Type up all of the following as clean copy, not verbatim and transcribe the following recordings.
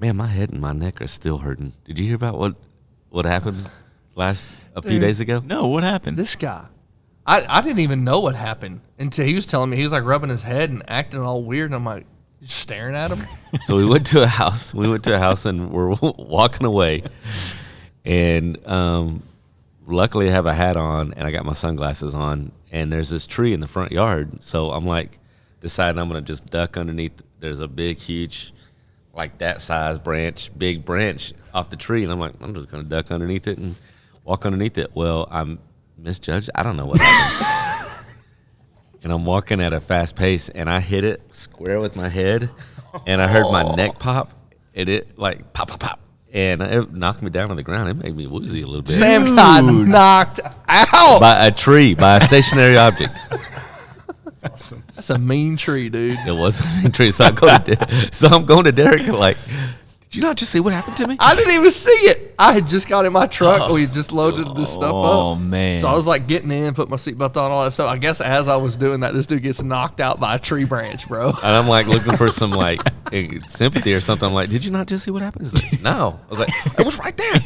man, my head and my neck are still hurting. Did you hear about what happened a few days ago? No, what happened? This guy. I didn't even know what happened until he was telling me. He was like rubbing his head and acting all weird, and I'm like, just staring at him. So we went to a house. And we're walking away. And luckily I have a hat on and I got my sunglasses on. And there's this tree in the front yard. So I'm like, deciding I'm going to just duck underneath. There's a big, huge, like that size big branch off the tree. And I'm like, I'm just going to duck underneath it and walk underneath it. Well, I'm misjudged. I don't know what happened. And I'm walking at a fast pace, and I hit it square with my head, and I heard my neck pop, and it like pop, pop, pop. And it knocked me down on the ground. It made me woozy a little bit. Sam got knocked out. By a stationary object. That's awesome. That's a mean tree, dude. It was a mean tree. So I'm going to Derek and like, did you not just see what happened to me? I didn't even see it. I had just got in my truck. We just loaded this stuff up. Oh, man. So I was like getting in, put my seatbelt on, all that stuff. I guess as I was doing that, this dude gets knocked out by a tree branch, bro. And I'm like looking for some like sympathy or something. I'm like, did you not just see what happened? He's like, no. I was like, it was right there.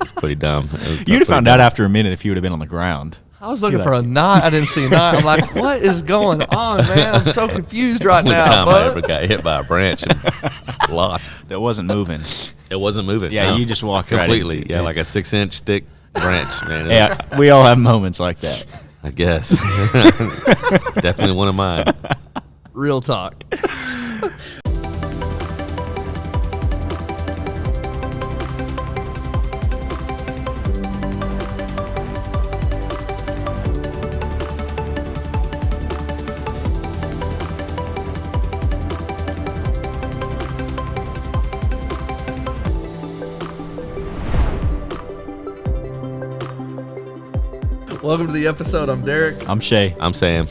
It's pretty dumb. You'd have found out after a minute if you would have been on the ground. I was looking for a knot. I didn't see a knot. I'm like, what is going on, man? I'm so confused right Only now. time I ever got hit by a branch and lost. That wasn't moving. It wasn't moving. Yeah, no. You just walked completely. right into Yeah, like a 6-inch thick branch, man. Yeah, we all have moments like that. I guess. Definitely one of mine. Real talk. Welcome to the episode. I'm Derek. I'm Shaye. I'm Sam.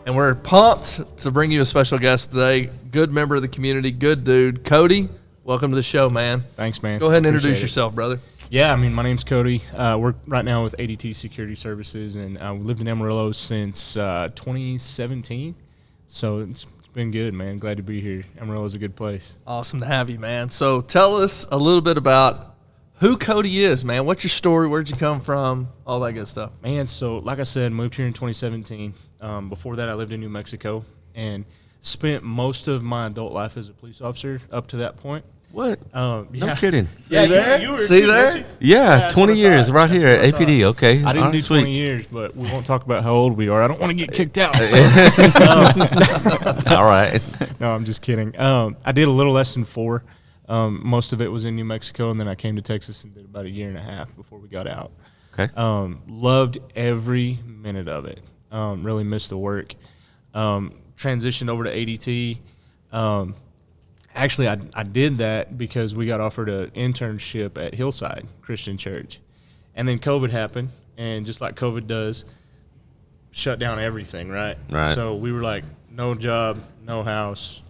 And we're pumped to bring you a special guest today. Good member of the community, good dude. Cody, welcome to the show, man. Thanks, man. Go ahead and Appreciate introduce it. yourself, brother. Yeah, I mean, my name's Cody. We're right now with ADT Security Services, and we lived in Amarillo since 2017. So it's been good, man. Glad to be here. Amarillo's a good place. Awesome to have you, man. So tell us a little bit about who Cody is, man. What's your story? Where'd you come from? All that good stuff. Man, so like I said, moved here in 2017. Before that, I lived in New Mexico and spent most of my adult life as a police officer up to that point. What? Yeah. No kidding. See there? You were See too, there? weren't you? Yeah, that's 20 what I years thought. right That's here what I at APD. Okay. I didn't All do right, 20 sweet. years, but we won't talk about how old we are. I don't want to get kicked out. All right. No, I'm just kidding. I did a little less than 4. Most of it was in New Mexico, and then I came to Texas and did about a year and a half before we got out. Okay. Loved every minute of it. Really missed the work. Transitioned over to ADT. Actually, I did that because we got offered an internship at Hillside Christian Church. And then COVID happened, and just like COVID does, shut down everything, right? Right. So we were like, no job, no house,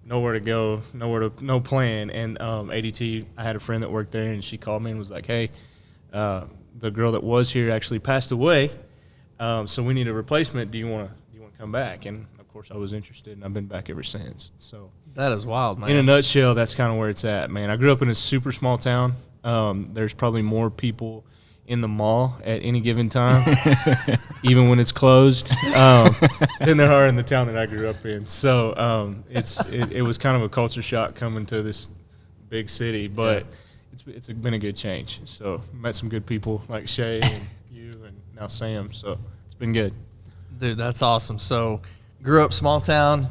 nowhere to go, no plan. And ADT, I had a friend that worked there, and she called me and was like, hey, the girl that was here actually passed away, so we need a replacement. Do you want to come back? And of course, I was interested, and I've been back ever since. So That is wild, man. in a nutshell, that's kind of where it's at, man. I grew up in a super small town. There's probably more people in the mall at any given time, even when it's closed, than there are in the town that I grew up in. So it was kind of a culture shock coming to this big city, but it's been a good change. So met some good people like Shaye and you and now Sam. So it's been good. Dude, that's awesome. So grew up small town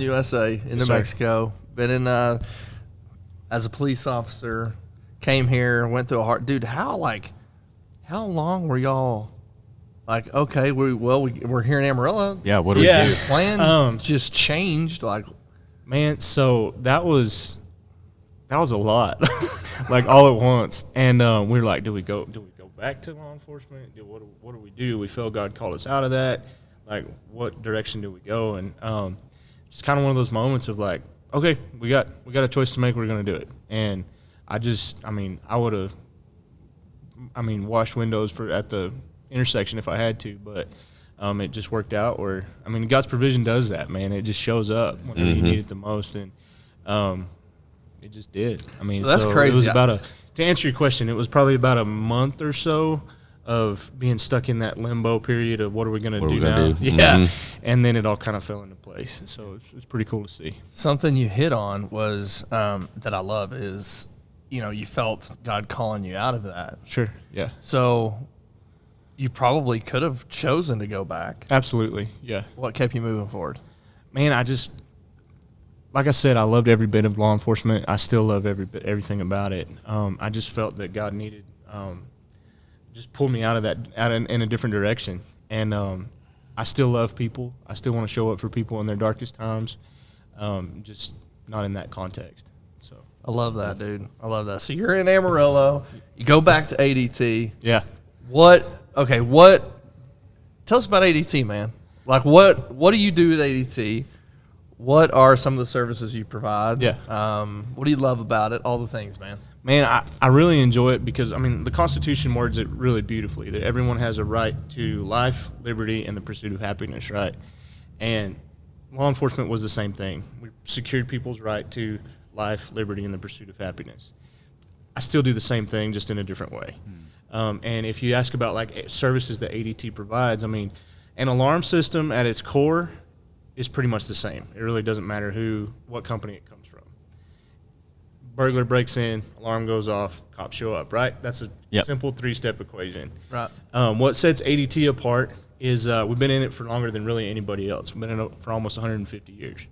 USA in New Yes, sir. Mexico. Been in as a police officer, came here, went through a hard dude, how long were y'all like, okay, we're here in Amarillo. Yeah, what do Yeah. we do? Plan just changed, like, Man, so that was a lot, like all at once. And we were like, do we go back to law enforcement? What do we do? We feel God called us out of that. Like, what direction do we go? And it's kind of one of those moments of like, okay, we got a choice to make. We're going to do it. And I would have, washed windows at the intersection if I had to, but it just worked out. God's provision does that, man. It just shows up whenever you need it the most. And It just did. I mean, So that's crazy. It was to answer your question, it was probably about a month or so of being stuck in that limbo period of what are we going to do now? Yeah. Mm-hmm. And then it all kind of fell into place. So it's pretty cool to see. Something you hit on was that I love is, you felt God calling you out of that. Sure. Yeah. So you probably could have chosen to go back. Absolutely. Yeah. What kept you moving forward? Man, like I said, I loved every bit of law enforcement. I still love everything about it. I just felt that God needed just pull me out of that in a different direction. And I still love people. I still want to show up for people in their darkest times, just not in that context. So I love that, dude. I love that. So you're in Amarillo. You go back to ADT. yeah. Tell us about ADT, man. Like, what do you do at ADT? What are some of the services you provide? Yeah. What do you love about it? All the things, man. Man, I really enjoy it because, I mean, the Constitution words it really beautifully, that everyone has a right to life, liberty, and the pursuit of happiness, right? And law enforcement was the same thing. We secured people's right to life, liberty, and the pursuit of happiness. I still do the same thing, just in a different way. And if you ask about, like, services that ADT provides, I mean, an alarm system at its core is pretty much the same. It really doesn't matter what company it comes from. Burglar breaks in, alarm goes off, cops show up, right? That's a simple 3-step equation. Right. What sets ADT apart is we've been in it for longer than really anybody else. We've been in it for almost 150 years,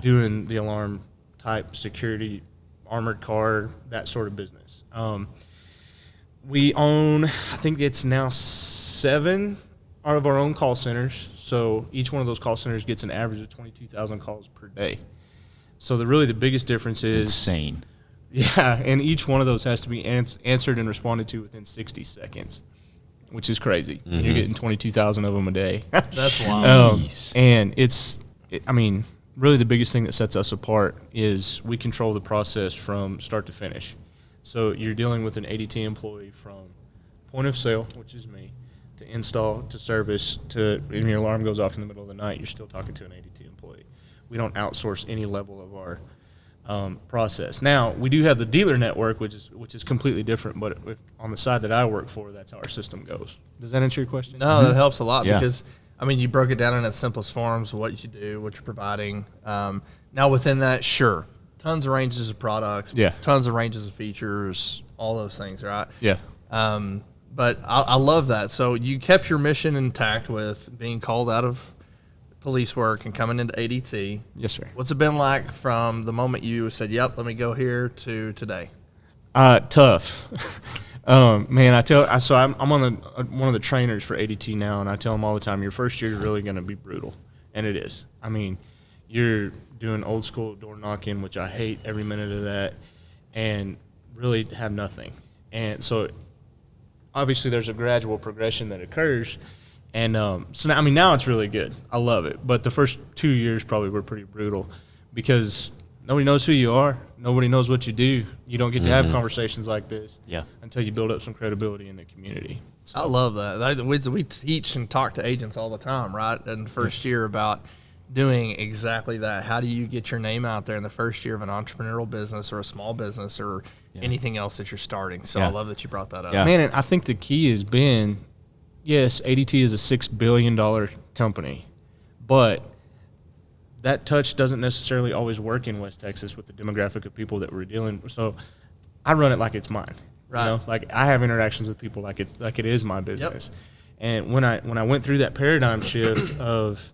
doing the alarm type security, armored car, that sort of business. We own, I think it's now 7 of our own call centers. So each one of those call centers gets an average of 22,000 calls per day. So the biggest difference is Insane. Yeah, and each one of those has to be answered and responded to within 60 seconds, which is crazy. You're getting 22,000 of them a day. That's wild. And really the biggest thing that sets us apart is we control the process from start to finish. So you're dealing with an ADT employee from point of sale, which is me, to install, to service, to when your alarm goes off in the middle of the night, you're still talking to an ADT employee. We don't outsource any level of our process. Now, we do have the dealer network, which is completely different, but on the side that I work for, that's how our system goes. Does that answer your question? No, that helps a lot Yeah. because, you broke it down in its simplest forms, what you do, what you're providing. Now, within that, sure, tons of ranges of products, tons of ranges of features, all those things, right? Yeah. But I love that. So you kept your mission intact with being called out of police work and coming into ADT. Yes, sir. What's it been like from the moment you said, yep, let me go here, to today? Tough. Man, I'm on one of the trainers for ADT now, and I tell them all the time, your first year is really going to be brutal, and it is. I mean, you're doing old school door knocking, which I hate every minute of that, and really have nothing. And so obviously there's a gradual progression that occurs, and now it's really good. I love it, but the first 2 years probably were pretty brutal because nobody knows who you are. Nobody knows what you do. You don't get to have conversations like this until you build up some credibility in the community. So. I love that. We teach and talk to agents all the time, right, in the first year about doing exactly that. How do you get your name out there in the first year of an entrepreneurial business or a small business or anything else that you're starting? So I love that you brought that up. Yeah. Man, and I think the key has been, yes, ADT is a $6 billion company, but that touch doesn't necessarily always work in West Texas with the demographic of people that we're dealing with. So I run it like it's mine. Right. Like I have interactions with people like it is my business. Yep. And when I went through that paradigm shift of,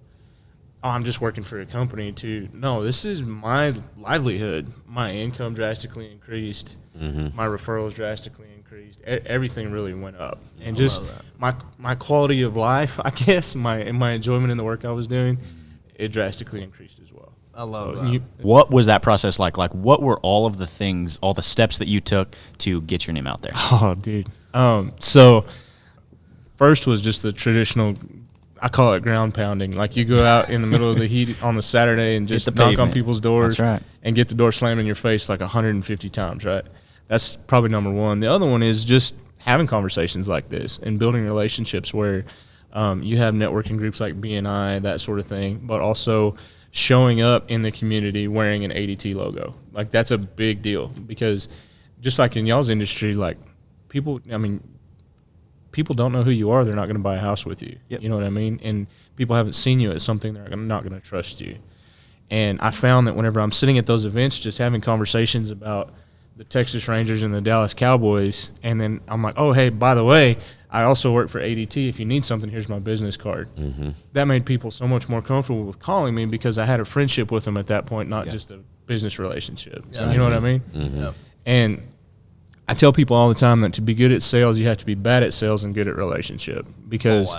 I'm just working for a company, to, no, this is my livelihood. My income drastically increased. My referrals drastically increased. Everything really went up. And just my quality of life, I guess, my enjoyment in the work I was doing, it drastically increased as well. I love that. What was that process like? Like, what were all of the things, all the steps that you took to get your name out there? Oh, dude. So first was just the traditional, I call it ground pounding. Like, you go out in the middle of the heat on the Saturday and just knock on people's doors. That's right. And get the door slammed in your face like 150 times, right? That's probably number one. The other one is just having conversations like this and building relationships where you have networking groups like BNI, that sort of thing, but also showing up in the community wearing an ADT logo. Like, that's a big deal because just like in y'all's industry, like people don't know who you are. They're not going to buy a house with you. Yep. You know what I mean? And people haven't seen you at something. They're not going to trust you. And I found that whenever I'm sitting at those events, just having conversations about the Texas Rangers and the Dallas Cowboys, and then I'm like, oh, hey, by the way, I also work for ADT. If you need something, here's my business card. Mm-hmm. That made people so much more comfortable with calling me because I had a friendship with them at that point, not just a business relationship. Yeah. You know what I mean? Mm-hmm. Yep. And I tell people all the time that to be good at sales, you have to be bad at sales and good at relationship because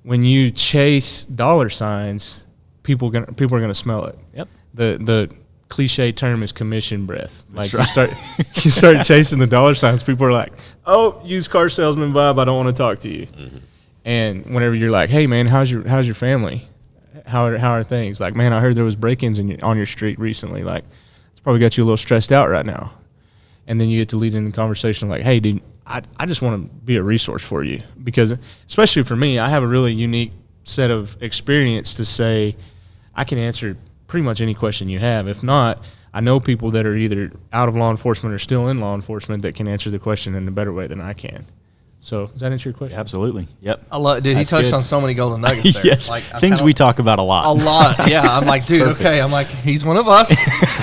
when you chase dollar signs, people are gonna smell it. Yep. The cliche term is commission breath. Like you start chasing the dollar signs, people are like, "Oh, used car salesman vibe. I don't want to talk to you." Mm-hmm. And whenever you're like, "Hey, man, how's your family? How are things?" Like, "Man, I heard there was break-ins on your street recently. Like, it's probably got you a little stressed out right now." And then you get to lead in the conversation like, "Hey, dude, I just want to be a resource for you because, especially for me, I have a really unique set of experience to say I can answer pretty much any question you have. If not, I know people that are either out of law enforcement or still in law enforcement that can answer the question in a better way than I can." So does that answer your question? Absolutely. Yep. I love, dude. He touched on so many golden nuggets there. Yes. Like, things we talk about a lot. A lot. Yeah. I'm like, dude, perfect. okay. I'm like, he's one of us.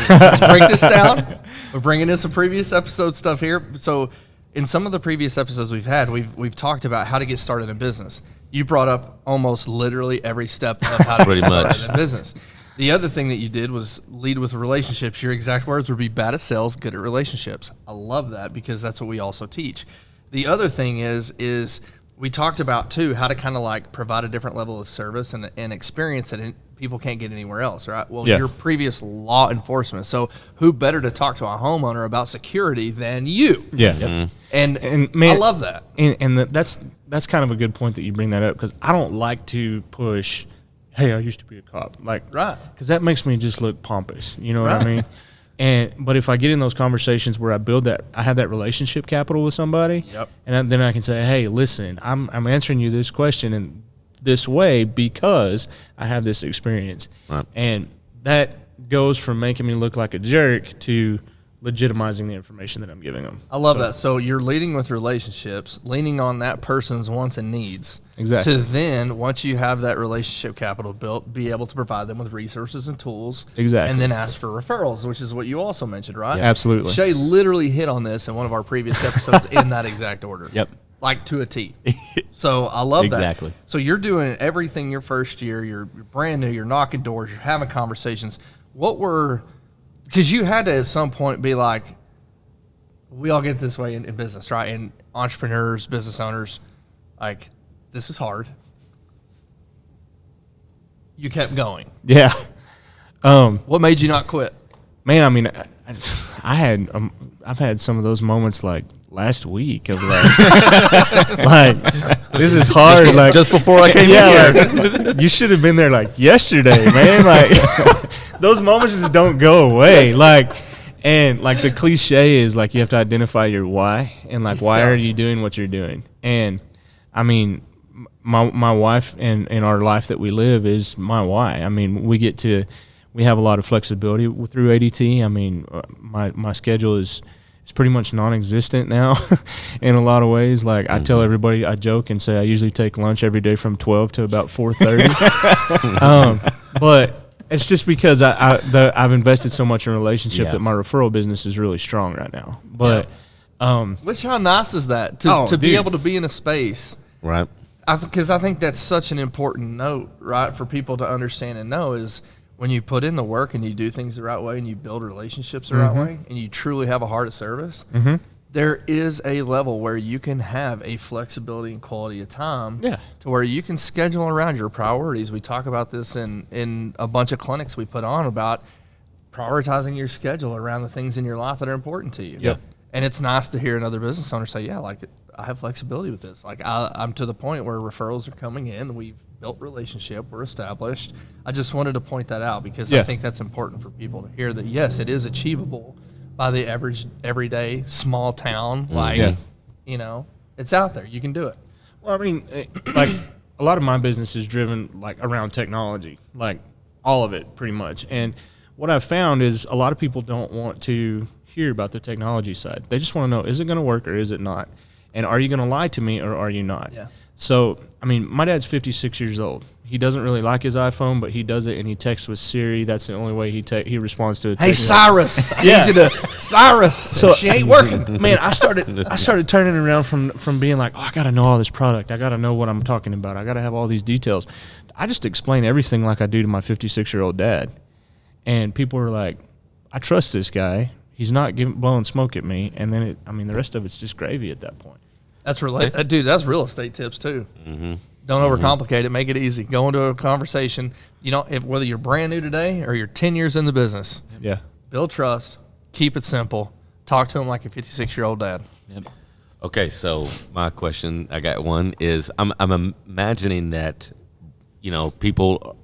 Let's break this down. We're bringing in some previous episode stuff here. So in some of the previous episodes we've had, we've talked about how to get started in business. You brought up almost literally every step of how to get started in business. The other thing that you did was lead with relationships. Your exact words would be bad at sales, good at relationships. I love that because that's what we also teach. The other thing is we talked about, too, how to kind of like provide a different level of service and experience that people can't get anywhere else, right? Well, your previous law enforcement. So who better to talk to a homeowner about security than you? Yeah. Mm-hmm. And man, I love that. And that's kind of a good point that you bring that up because I don't like to push, "Hey, I used to be a cop." Like, right. Because that makes me just look pompous. You know what I mean? But if I get in those conversations where I have that relationship capital with somebody, and then I can say, "Hey, listen, I'm answering you this question in this way because I have this experience," and that goes from making me look like a jerk to legitimizing the information that I'm giving them. I love that. So you're leading with relationships, leaning on that person's wants and needs. Exactly. To then, once you have that relationship capital built, be able to provide them with resources and tools. Exactly. And then ask for referrals, which is what you also mentioned, right? Yeah, absolutely. Shaye literally hit on this in one of our previous episodes in that exact order. Yep. Like to a T. So I love that. Exactly. So you're doing everything your first year. You're brand new. You're knocking doors. You're having conversations. Because you had to at some point be like, we all get this way in business, right? And entrepreneurs, business owners, like, this is hard. You kept going. Yeah. What made you not quit? Man, I mean, I've had some of those moments like last week of like this is hard. Like just before I came here. Like, you should have been there like yesterday, man. Like those moments just don't go away. Like, and like the cliche is like you have to identify your why and like why are you doing what you're doing. And I mean, my wife and our life that we live is my why. I mean, we have a lot of flexibility through ADT. I mean, my schedule is pretty much non-existent now in a lot of ways. Like I tell everybody, I joke and say I usually take lunch every day from 12 to about 4:30. But it's just because I've invested so much in relationship that my referral business is really strong right now. But which how nice is that to be able to be in a space, right? Because I think that's such an important note, right, for people to understand and know is when you put in the work and you do things the right way and you build relationships the right way and you truly have a heart of service, there is a level where you can have a flexibility and quality of time to where you can schedule around your priorities. We talk about this in a bunch of clinics we put on about prioritizing your schedule around the things in your life that are important to you. Yep. And it's nice to hear another business owner say, yeah, like I have flexibility with this. Like I'm to the point where referrals are coming in. We've built relationship. We're established. I just wanted to point that out because I think that's important for people to hear that, yes, it is achievable by the average, everyday, small town. Like, you know, it's out there. You can do it. Well, I mean, like a lot of my business is driven like around technology. Like all of it pretty much. And what I've found is a lot of people don't want to hear about the technology side. They just want to know, is it going to work or is it not? And are you going to lie to me or are you not? Yeah. So, I mean, my dad's 56 years old. He doesn't really like his iPhone, but he does it, and he texts with Siri. That's the only way he responds to a text. Hey, Cyrus, I Yeah. need you to Cyrus. So she ain't working. Man, I started turning around from being like, oh, I got to know all this product. I got to know what I'm talking about. I got to have all these details. I just explain everything like I do to my 56-year-old dad. And people are like, I trust this guy. He's not blowing smoke at me. And then, the rest of it's just gravy at that point. That's dude. That's real estate tips too. Mm-hmm. Don't overcomplicate it. Make it easy. Go into a conversation. Whether you're brand new today or you're 10 years in the business. Yeah. Build trust. Keep it simple. Talk to him like a 56-year-old dad. Yep. Okay, so my question, I got one, is I'm imagining that, people,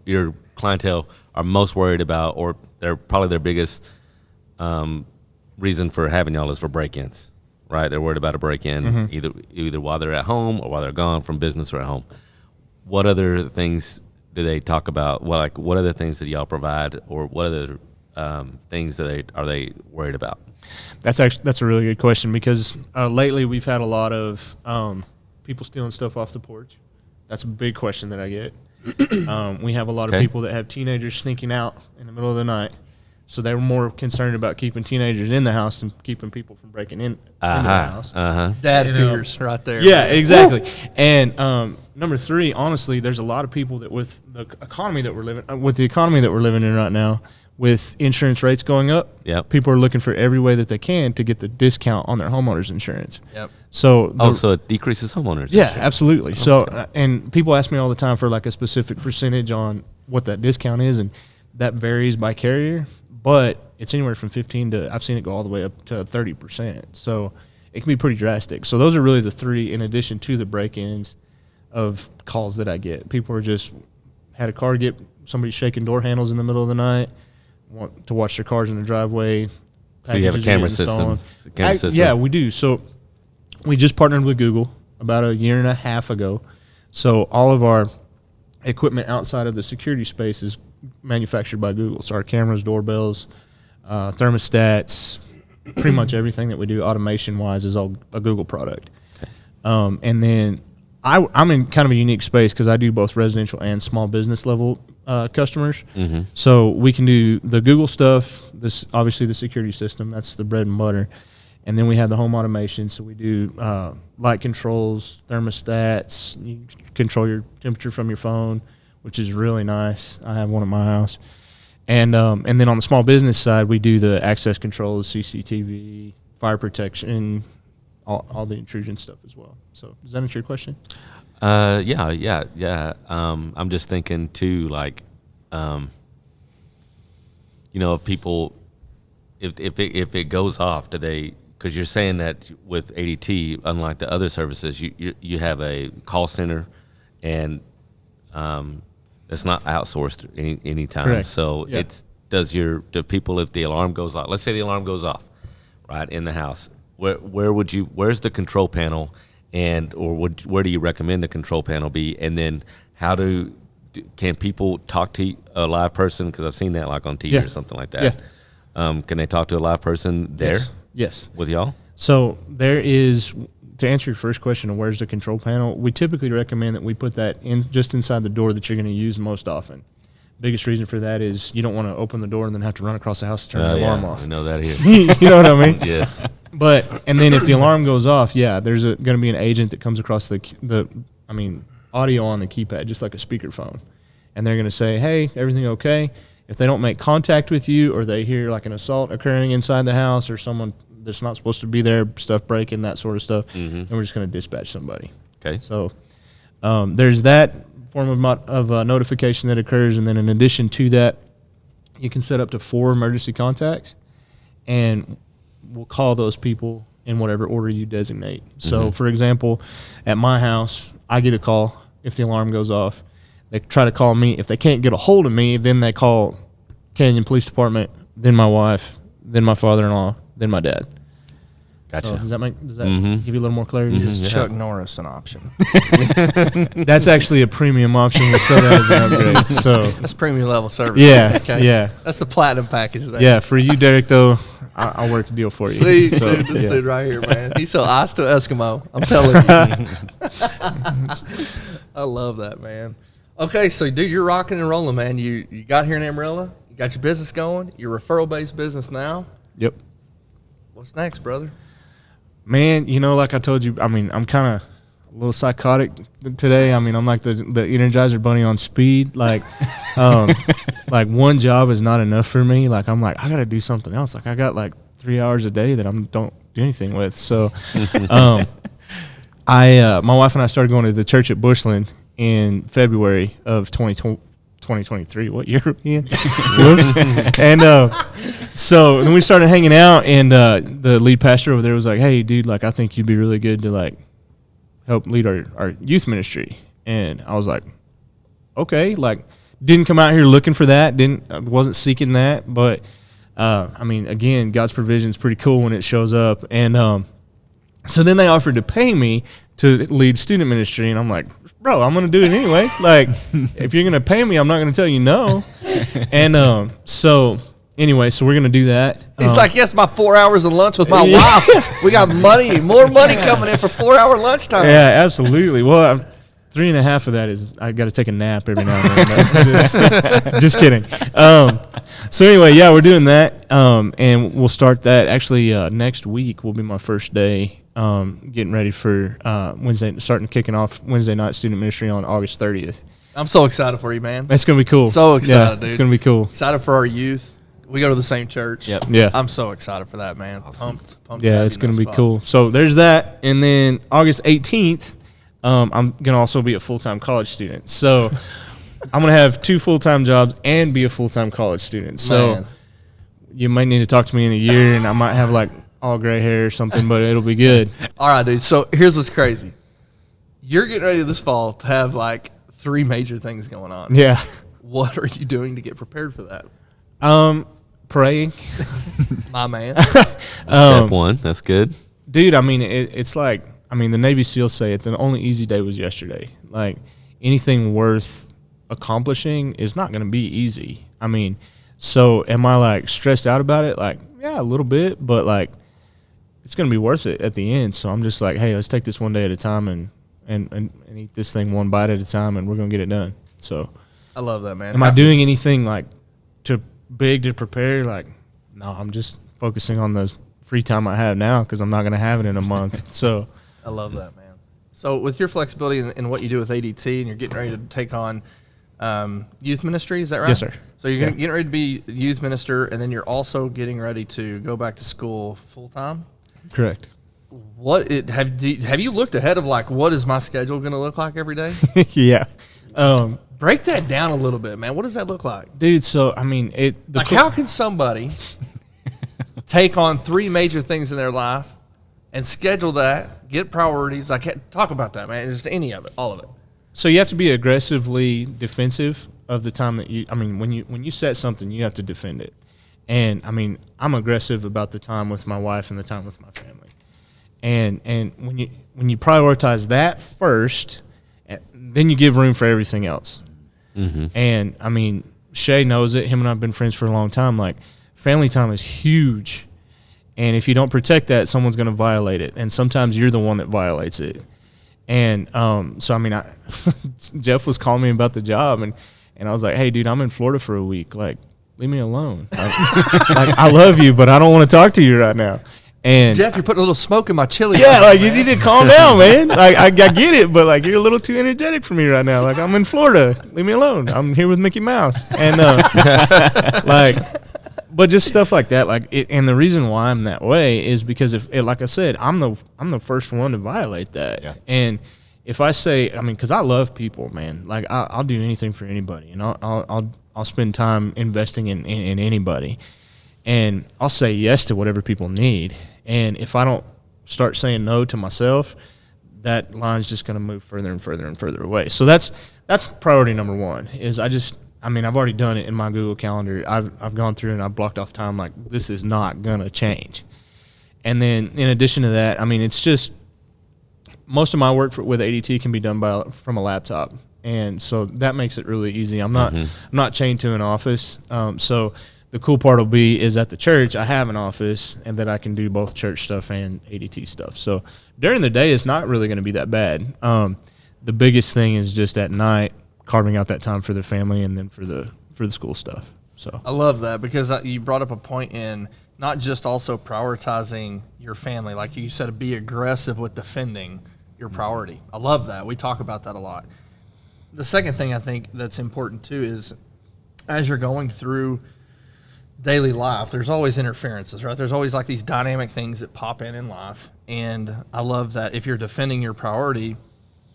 your clientele are most worried about, or they're probably their biggest reason for having y'all is for break-ins, right? They're worried about a break-in either while they're at home or while they're gone from business or at home. What other things do they talk about? Well, like what other things do y'all provide, or what other things are they worried about? That's a really good question, because lately we've had a lot of people stealing stuff off the porch. That's a big question that I get. We have a lot of people that have teenagers sneaking out in the middle of the night. So they were more concerned about keeping teenagers in the house than keeping people from breaking into the house. Dad fears right there. Yeah, exactly. And number 3, honestly, there's a lot of people that with the economy that we're living in right now, with insurance rates going up, people are looking for every way that they can to get the discount on their homeowners insurance. Yep. So it decreases homeowners insurance. Absolutely. Okay. So and people ask me all the time for like a specific percentage on what that discount is, and that varies by carrier. But it's anywhere from 15 to, I've seen it go all the way up to 30%. So it can be pretty drastic. So those are really the 3, in addition to the break-ins of calls that I get. People are just had a car get somebody shaking door handles in the middle of the night, want to watch their cars in the driveway. So you have a camera system. Yeah, we do. So we just partnered with Google about a year and a half ago. So all of our equipment outside of the security space is manufactured by Google. So our cameras, doorbells, thermostats, pretty much everything that we do automation-wise is all a Google product. Okay. And then I'm in kind of a unique space because I do both residential and small business level customers. Mm-hmm. So we can do the Google stuff, this obviously the security system, that's the bread and butter. And then we have the home automation. So we do light controls, thermostats, you control your temperature from your phone, which is really nice. I have one at my house. And then on the small business side, we do the access controls, CCTV, fire protection, all the intrusion stuff as well. So does that answer your question? Yeah. I'm just thinking too, like, if people, if it goes off, do they? Because you're saying that with ADT, unlike the other services, you have a call center, and it's not outsourced any time. Correct. So do people, if the alarm goes off, let's say the alarm goes off, right, in the house, where's the control panel, where do you recommend the control panel be? And then can people talk to a live person? Because I've seen that like on TV or something like that. Yeah. Can they talk to a live person there? Yes. With y'all? So there is, to answer your first question of where's the control panel, we typically recommend that we put that in just inside the door that you're going to use most often. Biggest reason for that is you don't want to open the door and then have to run across the house to turn the alarm off. I know that here. You know what I mean? Yes. And then if the alarm goes off, there's going to be an agent that comes across the audio on the keypad, just like a speakerphone. And they're going to say, hey, everything okay? If they don't make contact with you, or they hear like an assault occurring inside the house, or someone that's not supposed to be there, stuff breaking, that sort of stuff, then we're just going to dispatch somebody. Okay. So there's that form of notification that occurs. And then in addition to that, you can set up to 4 emergency contacts, and we'll call those people in whatever order you designate. So, for example, at my house, I get a call if the alarm goes off. They try to call me. If they can't get a hold of me, then they call Canyon Police Department, then my wife, then my father-in-law, then my dad. Gotcha. So does that give you a little more clarity? Is Yeah. Chuck Norris an option? That's actually a premium option with soda as an upgrade. So That's premium level service. yeah, Okay. yeah, That's the platinum package there. yeah. For you, Derek, though, I'll work a deal for you. See, So, dude, this yeah. dude right here, man. He sell ice to Eskimo. I'm telling you. I love that, man. Okay, so dude, you're rocking and rolling, man. You got here in Amarillo. You got your business going. Your referral-based business now. Yep. What's next, brother? Man, like I told you, I'm kind of a little psychotic today. I'm like the Energizer Bunny on speed. Like, like one job is not enough for me. Like, I'm like, I got to do something else. Like, I got like 3 hours a day that I don't do anything with. So, my wife and I started going to the church at Bushland in February of 2023. What year are we in? Whoops. And so then we started hanging out, and the lead pastor over there was like, "Hey, dude, like I think you'd be really good to like help lead our youth ministry." And I was like, "Okay." Like, didn't come out here looking for that. Wasn't seeking that, but again, God's provision is pretty cool when it shows up. And so then they offered to pay me to lead student ministry, and I'm like, bro, I'm going to do it anyway. Like, if you're going to pay me, I'm not going to tell you no. And so we're going to do that. He's like, yes, my 4 hours of lunch with my wife. We got more money coming in for 4 hour lunchtime. Yeah, absolutely. Well, 3.5 of that is I got to take a nap every now and then. Just kidding. So anyway, yeah, we're doing that, and we'll start that actually next week. Will be my first day. Getting ready for kicking off Wednesday night student ministry on August 30th. I'm so excited for you, man. That's gonna be cool. So excited, dude. It's gonna be cool. Excited for our youth. We go to the same church. Yep. Yeah, I'm so excited for that, man. Pumped to yeah, have it's you in gonna that be spot. cool. So there's that, and then August 18th, I'm gonna also be a full-time college student. So I'm gonna have 2 full-time jobs and be a full-time college student. So Man. you might need to talk to me in a year, and I might have like all gray hair or something, but it'll be good. All right, dude. So here's what's crazy. You're getting ready this fall to have like 3 major things going on. Yeah. What are you doing to get prepared for that? Praying. My man. Step one. That's good. Dude, it's like, the Navy SEALs say it, the only easy day was yesterday. Like, anything worth accomplishing is not going to be easy. So am I, like, stressed out about it? Like, yeah, a little bit, but, like, it's going to be worth it at the end. So I'm just like, hey, let's take this one day at a time and eat this thing one bite at a time, and we're going to get it done. So I love that, man. am I doing anything, like, too big to prepare? Like, no, I'm just focusing on the free time I have now because I'm not going to have it in a month. So I love that, man. So with your flexibility in what you do with ADT, and you're getting ready to take on youth ministry, is that right? Yes, sir. So you're getting ready to be a youth minister, and then you're also getting ready to go back to school full time. correct. Have you looked ahead of like what is my schedule going to look like every day? Yeah. Break that down a little bit, man. What does that look like? Dude, so, How can somebody take on 3 major things in their life and schedule that, get priorities? Talk about that, man. Just any of it, all of it. So you have to be aggressively defensive of the time that when you set something, you have to defend it. And I'm aggressive about the time with my wife and the time with my family. And when you prioritize that first, then you give room for everything else. Mm-hmm. And Shaye knows it. Him and I have been friends for a long time. Like, family time is huge. And if you don't protect that, someone's going to violate it. And sometimes you're the one that violates it. And Jeff was calling me about the job, and I was like, hey, dude, I'm in Florida for a week. Like, leave me alone. Like, I love you, but I don't want to talk to you right now. And Jeff, you're putting a little smoke in my chili. yeah, like, you need to calm down, man. Like, I get it, but like, you're a little too energetic for me right now. Like, I'm in Florida. Leave me alone. I'm here with Mickey Mouse. And but just stuff like that. And the reason why I'm that way is because like I said, I'm the first one to violate that. Yeah. And if I say, because I love people, man. Like, I'll do anything for anybody, and I'll spend time investing in anybody. And I'll say yes to whatever people need. And if I don't start saying no to myself, that line's just going to move further and further and further away. So that's priority number one. Is I've already done it in my Google Calendar. I've gone through and I've blocked off time. Like, this is not going to change. And then in addition to that, I mean, it's just most of my work with ADT can be done from a laptop. And so that makes it really easy. I'm not chained to an office. So the cool part will be is at the church I have an office and that I can do both church stuff and ADT stuff. So during the day it's not really going to be that bad. The biggest thing is just at night carving out that time for the family and then for the school stuff. So I love that because you brought up a point in not just also prioritizing your family, like you said, be aggressive with defending your priority. I love that. We talk about that a lot. The second thing I think that's important too is as you're going through daily life, there's always interferences, right? There's always like these dynamic things that pop in life. And I love that if you're defending your priority,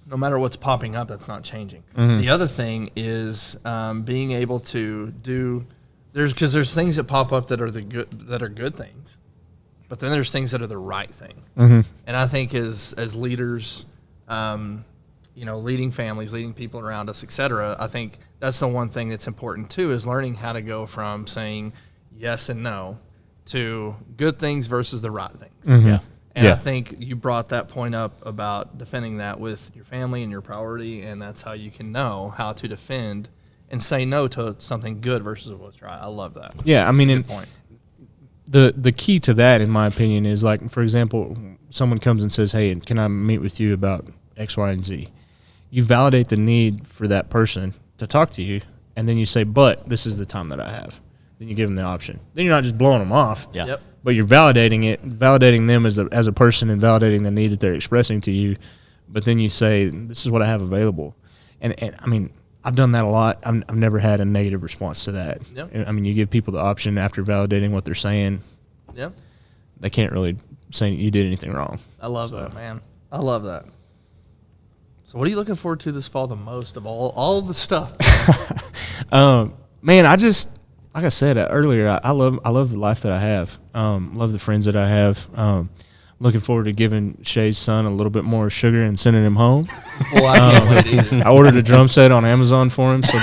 no matter what's popping up, that's not changing. The other thing is being able to do because there's things that pop up that are good things, but then there's things that are the right thing. And I think as leaders, leading families, leading people around us, et cetera, I think that's the one thing that's important too is learning how to go from saying yes and no to good things versus the right things. Yeah. And I think you brought that point up about defending that with your family and your priority, and that's how you can know how to defend and say no to something good versus what's right. I love that. Yeah, I mean, Good point. the key to that, in my opinion, is like, for example, someone comes and says, hey, can I meet with you about X, Y, and Z? You validate the need for that person to talk to you, and then you say, but this is the time that I have. Then you give them the option. Then you're not just blowing them off. Yeah. Yep. But you're validating them as a person and validating the need that they're expressing to you. But then you say, this is what I have available. And I mean, I've done that a lot. I've never had a negative response to that. Yep. I mean, you give people the option after validating what they're saying. Yep. They can't really say you did anything wrong. I love that, man. I love that. So what are you looking forward to this fall the most of all the stuff? Man, I just, like I said earlier, I love the life that I have. Love the friends that I have. Looking forward to giving Shaye's son a little bit more sugar and sending him home. Well, I can't wait either. I ordered a drum set on Amazon for him, so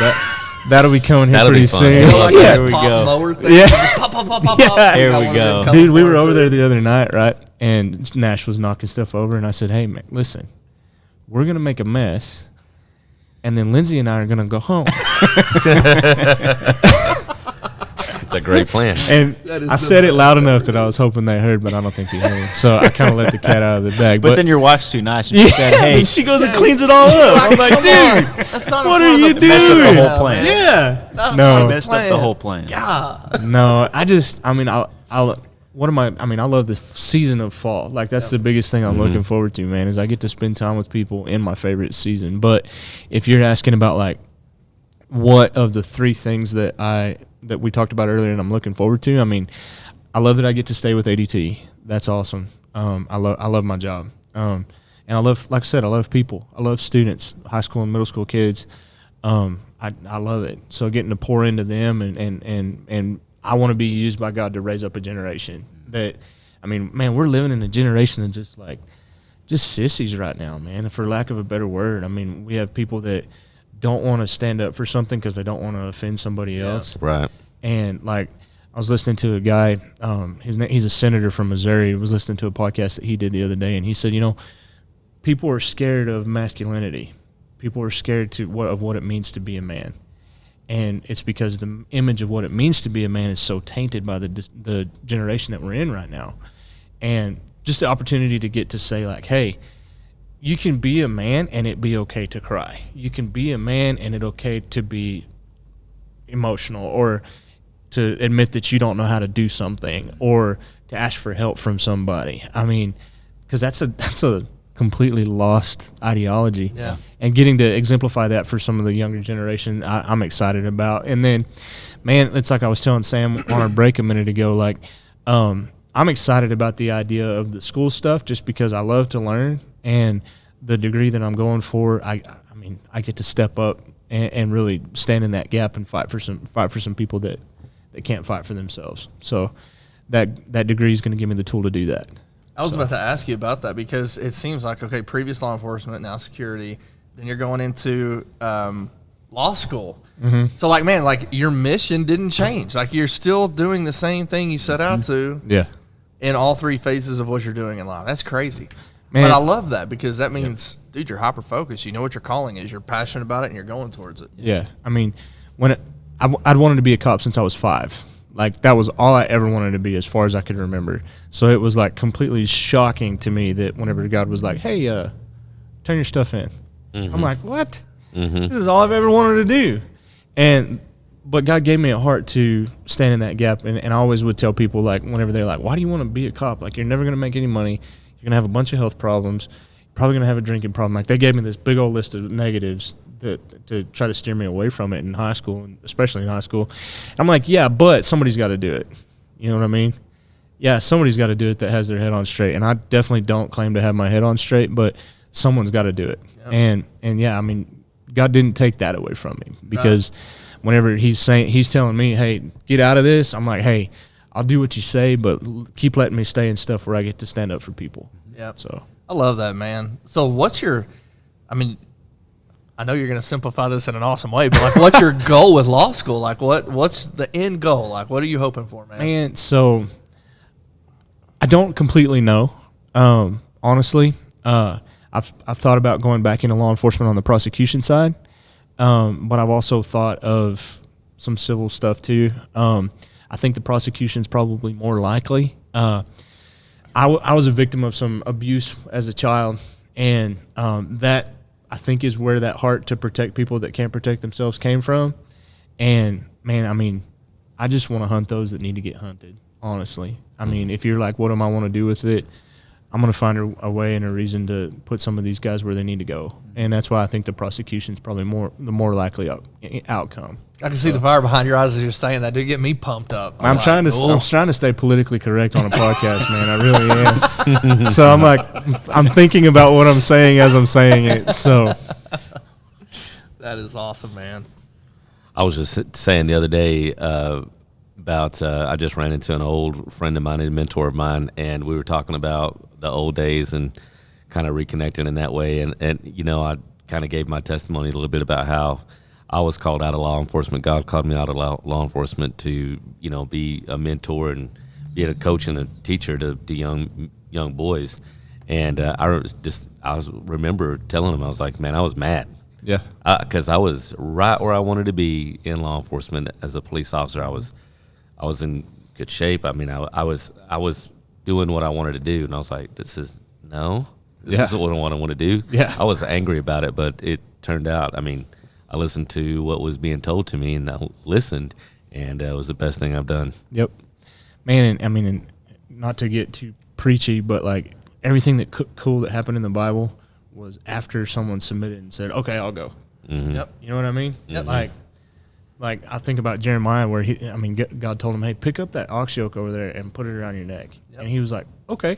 that'll be coming here That'll be pretty fun. soon. You know, like There that we pop go. mower thing. Yeah. Just pop, pop, pop, pop, Yeah. pop. There You we got one go. of them Dude, we coming were over forward there too. the other night, right? And Nash was knocking stuff over, and I said, hey, man, listen, we're going to make a mess, and then Lindsay and I are going to go home. It's a great plan. And That is I the said it loud enough that I was hoping they heard, but I don't think he heard. So I kind of let the cat out of the bag. But then your wife's too nice. And she said, hey, hey, she goes and cleans it all up. I'm like, Come dude, on. That's not a what part are of you the doing? messed up the plan, whole plan. man. yeah. Not No. part of messed up the whole plan. God. No, I love the season of fall. Like, that's the biggest thing I'm looking forward to, man, is I get to spend time with people in my favorite season. But if you're asking about, like, what of the three things that we talked about earlier and I'm looking forward to, I mean, I love that I get to stay with ADT. That's awesome. I love my job. And I love, like I said, I love people. I love students, high school and middle school kids. I love it. So getting to pour into them and I want to be used by God to raise up a generation that, I mean, man, we're living in a generation of just sissies right now, man, for lack of a better word. I mean, we have people that don't want to stand up for something because they don't want to offend somebody else. Right. And like, I was listening to a guy, he's a senator from Missouri. I was listening to a podcast that he did the other day, and he said, people are scared of masculinity. People are scared of what it means to be a man. And it's because the image of what it means to be a man is so tainted by the generation that we're in right now. And just the opportunity to get to say, like, hey, you can be a man and it be okay to cry. You can be a man and it okay to be emotional, or to admit that you don't know how to do something, or to ask for help from somebody. I mean, because that's a completely lost ideology. Yeah. And getting to exemplify that for some of the younger generation, I'm excited about. And then, man, it's like I was telling Sam on our break a minute ago, like, I'm excited about the idea of the school stuff just because I love to learn, and the degree that I'm going for, I mean, I get to step up and really stand in that gap and fight for some people that can't fight for themselves. So that degree is going to give me the tool to do that. I was about to ask you about that because it seems like, okay, previous law enforcement, now security, then you're going into law school. Mm-hmm. So, like, man, like, your mission didn't change. Like, you're still doing the same thing you set out to. Yeah. in all three phases of what you're doing in life. That's crazy. Man. But I love that because that means, dude, you're hyper focused. You know what your calling is. You're passionate about it, and you're going towards it. Yeah, I mean, I'd wanted to be a cop since I was 5. Like, that was all I ever wanted to be as far as I could remember. So it was, like, completely shocking to me that whenever God was like, hey, turn your stuff in. Mm-hmm. I'm like, what? This is all I've ever wanted to do. But God gave me a heart to stand in that gap. And I always would tell people, like, whenever they're like, why do you want to be a cop? Like, you're never going to make any money. You're going to have a bunch of health problems. You're probably going to have a drinking problem. Like, they gave me this big old list of negatives to try to steer me away from it in high school, and especially in high school. I'm like, yeah, but somebody's got to do it. You know what I mean? Yeah, somebody's got to do it that has their head on straight. And I definitely don't claim to have my head on straight, but someone's got to do it. Yep. And yeah, I mean, God didn't take that away from me because whenever he's telling me, hey, get out of this, I'm like, hey, I'll do what you say, but keep letting me stay in stuff where I get to stand up for people. Yeah. So I love that, man. So I know you're going to simplify this in an awesome way, but like, what's your goal with law school? Like, what's the end goal? Like, what are you hoping for, man? Man, so I don't completely know. Honestly, I've thought about going back into law enforcement on the prosecution side, but I've also thought of some civil stuff too. I think the prosecution's probably more likely. I was a victim of some abuse as a child, and that I think is where that heart to protect people that can't protect themselves came from. And man, I mean, I just want to hunt those that need to get hunted, honestly. I mean, if you're like, what do I want to do with it? I'm going to find a way and a reason to put some of these guys where they need to go. And that's why I think the prosecution's probably the more likely outcome. I can see the fire behind your eyes as you're saying that. Dude, get me pumped up. I'm trying to stay politically correct on a podcast, man. I really am. So I'm like, I'm thinking about what I'm saying as I'm saying it. So that is awesome, man. I was just saying the other day about I just ran into an old friend of mine, a mentor of mine, and we were talking about the old days and kind of reconnecting in that way. And you know, I kind of gave my testimony a little bit about how I was called out of law enforcement. God called me out of law enforcement to, you know, be a mentor and be a coach and a teacher to young boys. And I remember telling him, I was like, man, I was mad. yeah, Because I was right where I wanted to be in law enforcement as a police officer. I was in good shape. I mean, I was doing what I wanted to do, and I was like, this isn't what I want to do. Yeah. I was angry about it, but it turned out, I mean, I listened to what was being told to me, and I listened, and it was the best thing I've done. Yep. Man, and I mean, and not to get too preachy, but like everything that cool that happened in the Bible was after someone submitted and said, okay, I'll go. Mm-hmm. Yep. You know what I mean? Yep. Like I think about Jeremiah where God told him, hey, pick up that ox yoke over there and put it around your neck. Yep. And he was like, okay.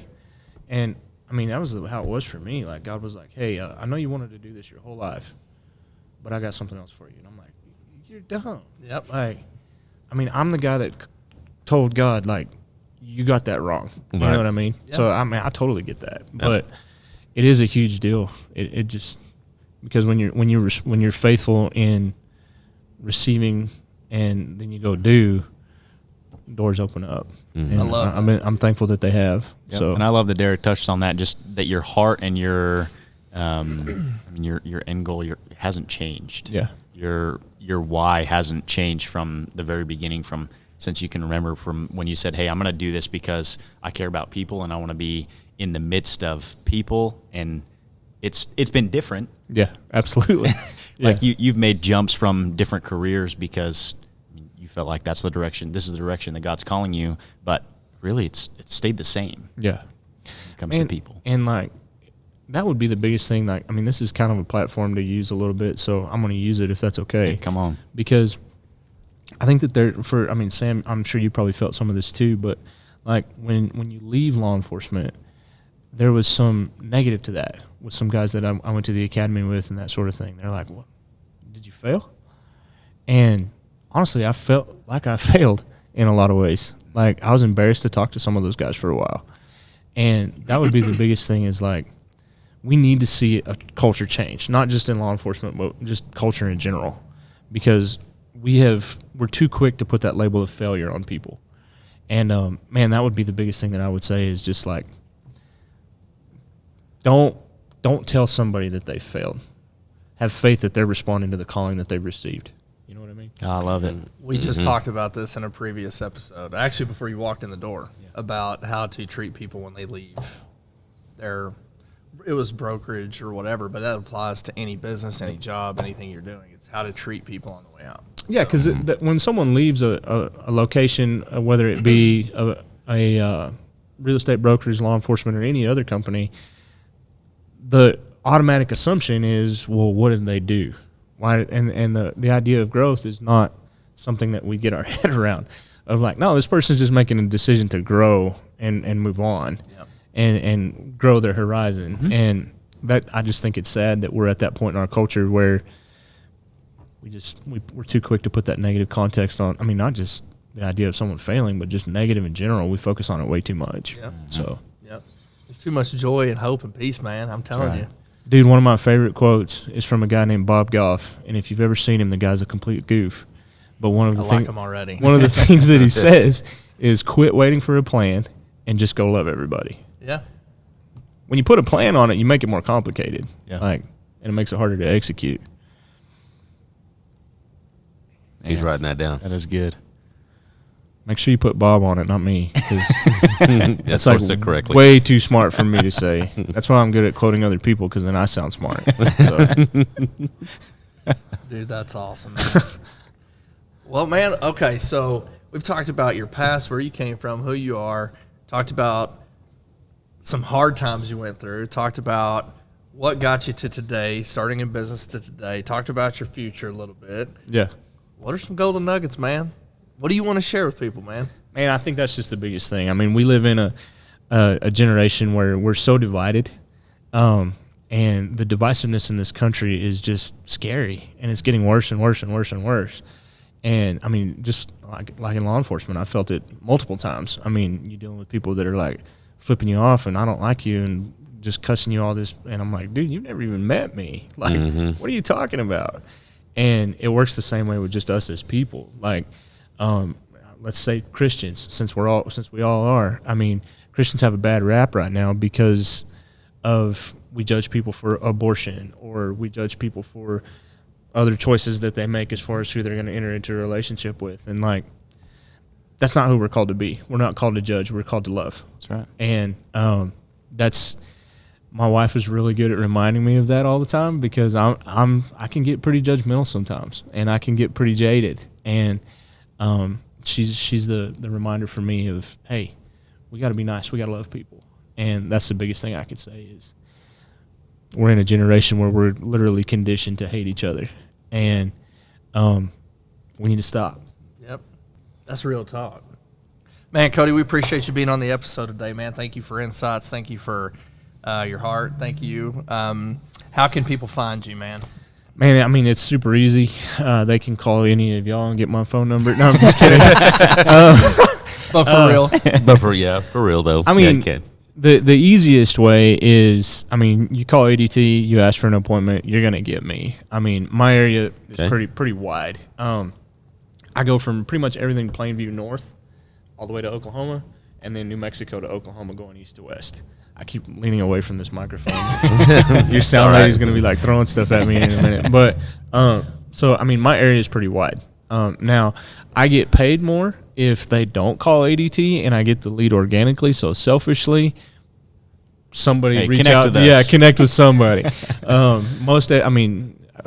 And I mean, that was how it was for me. Like God was like, hey, I know you wanted to do this your whole life, but I got something else for you. And I'm like, you're dumb. Yep. Like, I mean, I'm the guy that told God, like, you got that wrong. You Right. know what I mean? Yep. So, I mean, I totally get that. But it is a huge deal. It just, because when you're faithful in receiving and then you go do, doors open up. Mm-hmm. And I'm thankful that they have. Yep. So, And I love that Derek touched on that, just that your heart and your end goal hasn't changed. Yeah. Your why hasn't changed from the very beginning, from since you can remember from when you said, hey, I'm going to do this because I care about people and I want to be in the midst of people. And it's been different. yeah, absolutely. Like you've made jumps from different careers because you felt like this is the direction that God's calling you, but really it's stayed the same Yeah. when it comes to people. And like, that would be the biggest thing. Like, I mean, this is kind of a platform to use a little bit, so I'm going to use it if that's okay. Hey, come on. Because I think that Sam, I'm sure you probably felt some of this too, but like when you leave law enforcement, there was some negative to that with some guys that I went to the academy with and that sort of thing. They're like, what, did you fail? And honestly, I felt like I failed in a lot of ways. Like, I was embarrassed to talk to some of those guys for a while. And that would be the biggest thing is like, we need to see a culture change, not just in law enforcement, but just culture in general, because we're too quick to put that label of failure on people. And man, that would be the biggest thing that I would say is just like, don't tell somebody that they failed. Have faith that they're responding to the calling that they've received. You know what I mean? I love it. We just talked about this in a previous episode, actually before you walked in the door, about how to treat people when they leave. It was brokerage or whatever, but that applies to any business, any job, anything you're doing. It's how to treat people on the way out. Yeah, because when someone leaves a location, whether it be a real estate brokerage, law enforcement, or any other company, the automatic assumption is, well, what did they do? Why? And the idea of growth is not something that we get our head around. Of like, no, this person's just making a decision to grow and move on, and grow their horizon. And that, I just think it's sad that we're at that point in our culture where we're too quick to put that negative context on. I mean, not just the idea of someone failing, but just negative in general. We focus on it way too much. Yep. So, there's too much joy and hope and peace, man. I'm telling you. Dude, one of my favorite quotes is from a guy named Bob Goff, and if you've ever seen him, the guy's a complete goof. But one of the like him already. One of the things that he says is quit waiting for a plan and just go love everybody. Yeah. When you put a plan on it, you make it more complicated. Yeah. And it makes it harder to execute. He's writing that down. That is good. Make sure you put Bob on it, not me. That's like like correctly. way too smart for me to say. That's why I'm good at quoting other people, because then I sound smart. So. Dude, that's awesome, man. Well, man, okay, so we've talked about your past, where you came from, who you are, talked about some hard times you went through, talked about what got you to today, starting in business to today, talked about your future a little bit. Yeah. What are some golden nuggets, man? What do you want to share with people, man? Man, I think that's just the biggest thing. I mean, we live in a generation where we're so divided, and the divisiveness in this country is just scary, and it's getting worse and worse and worse and worse. And, I mean, just like in law enforcement, I felt it multiple times. I mean, you're dealing with people that are, like, flipping you off, and I don't like you, and just cussing you all this. And I'm like, dude, you've never even met me. Like, what are you talking about? And it works the same way with just us as people. Like, let's say Christians, since we all are. I mean, Christians have a bad rap right now because of we judge people for abortion, or we judge people for other choices that they make as far as who they're going to enter into a relationship with. And, like, that's not who we're called to be. We're not called to judge. We're called to love. That's right. And my wife is really good at reminding me of that all the time, because I can get pretty judgmental sometimes, and I can get pretty jaded. And she's the reminder for me of, hey, we got to be nice. We got to love people. And that's the biggest thing I could say is we're in a generation where we're literally conditioned to hate each other, and we need to stop. Yep. That's real talk. Man, Cody, we appreciate you being on the episode today, man. Thank you for insights. Thank you for your heart. Thank you. How can people find you, man? Man, I mean, it's super easy. They can call any of y'all and get my phone number. No, I'm just kidding. But for real. But for real though. I mean, yeah, the easiest way is, I mean, you call ADT, you ask for an appointment, you're gonna get me. I mean, my area is pretty wide. I go from pretty much everything Plainview north all the way to Oklahoma, and then New Mexico to Oklahoma, going east to west. I keep leaning away from this microphone. Your sound lady's going to be like throwing stuff at me in a minute. But so, I mean, my area is pretty wide. Now, I get paid more if they don't call ADT and I get the lead organically. So selfishly, somebody reach out. Yeah, connect with somebody.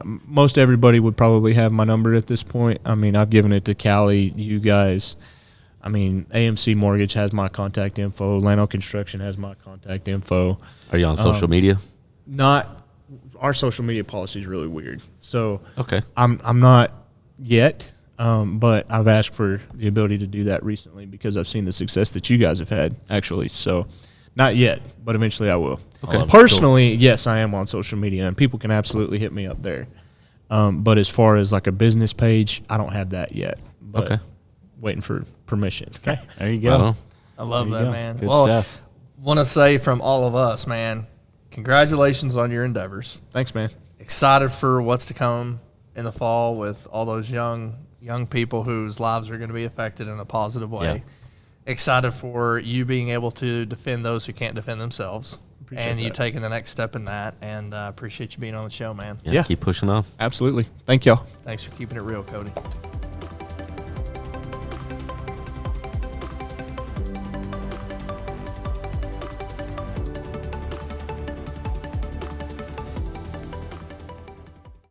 Most everybody would probably have my number at this point. I mean, I've given it to Callie, you guys. I mean, AMC Mortgage has my contact info. Lano Construction has my contact info. Are you on social media? Not. Our social media policy is really weird. So okay, I'm not yet, but I've asked for the ability to do that recently because I've seen the success that you guys have had, actually. So not yet, but eventually I will. Okay. Personally, yes, I am on social media, and people can absolutely hit me up there. But as far as like a business page, I don't have that yet. But okay. Waiting for permission. Okay. There you go. I love that, man. Good stuff. Want to say from all of us, man, congratulations on your endeavors. Thanks, man. Excited for what's to come in the fall with all those young people whose lives are going to be affected in a positive way. excited for you being able to defend those who can't defend themselves. Appreciate And you that. taking the next step in that. And appreciate you being on the show, man. Yeah, keep pushing on. Absolutely. Thank y'all. Thanks for keeping it real, Cody.